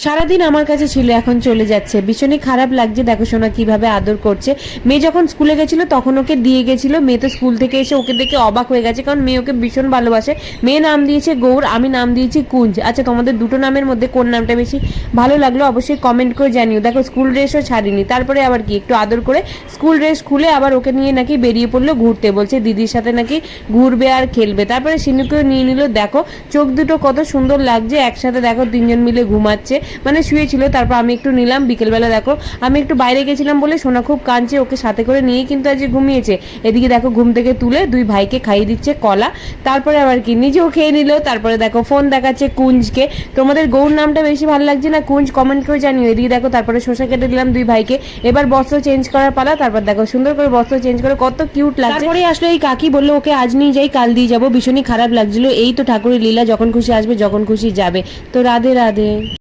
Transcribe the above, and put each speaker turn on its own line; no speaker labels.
সারাদিন আমার কাছে ছিল, এখন চলে যাচ্ছে, ভীষণই খারাপ লাগছে। দেখো সোনা কিভাবে আদর করছে। মেয়ে যখন স্কুলে গেছিল তখন ওকে দিয়ে গেছিল, মেয়ে তো স্কুল থেকে এসে ওকে দেখে অবাক হয়ে গেছে, কারণ মেয়ে ওকে ভীষণ ভালোবাসে। মেয়ে নাম দিয়েছে গৌর, আমি নাম দিয়েছি কুঞ্জ। আচ্ছা, তোমাদের দুটো নামের মধ্যে কোন নামটা বেশি ভালো লাগলো অবশ্যই কমেন্ট করে জানিও। দেখো স্কুল ড্রেসও ছাড়িনি, তারপরে আবার কি একটু আদর করে স্কুল ড্রেস খুলে আবার ওকে নিয়ে নাকি বেরিয়ে পড়লো ঘুরতে, বলছে দিদির সাথে নাকি ঘুরবে আর খেলবে। তারপরে সিনুকেও নিয়ে নিল। দেখো চোখ দুটো কত সুন্দর লাগছে একসাথে, দেখো তিনজন মিলে ঘুমাচ্ছে, মানে শুয়েছিল। তারপর আমি একটু নিলাম। বিকেলবেলা দেখো আমি একটু বাইরে গেছিলাম বলে সোনা খুব কাঁদছে, ওকে সাথে করে নিয়েই কিন্তু আজ ঘুমিয়েছে। এদিকে দেখো ঘুম থেকে তুলে দুই ভাইকে খাইয়ে দিচ্ছে কলা, তারপরে আবার কি নিজেও খেয়ে নিল। তারপরে দেখো ফোন দেখাচ্ছে কুঞ্জকে। তোমাদের গৌর নামটা বেশি ভালো লাগছে না কুঞ্জ, কমেন্ট করে জানিও। এদিকে দেখো তারপরে শসা কেটে দিলাম দুই ভাইকে। এবার বস্ত্র চেঞ্জ করার পালা। তারপর দেখো সুন্দর করে বস্ত্র চেঞ্জ করে কত কিউট লাগছে। তারপরে আসলে এই কাকি বললো ওকে আজ নিয়ে যাই কাল দিয়ে যাবো, ভীষণই খারাপ লাগছিল। এই তো ঠাকুরের লীলা, যখন খুশি আসবে যখন খুশি যাবে। তো রাধে রাধে।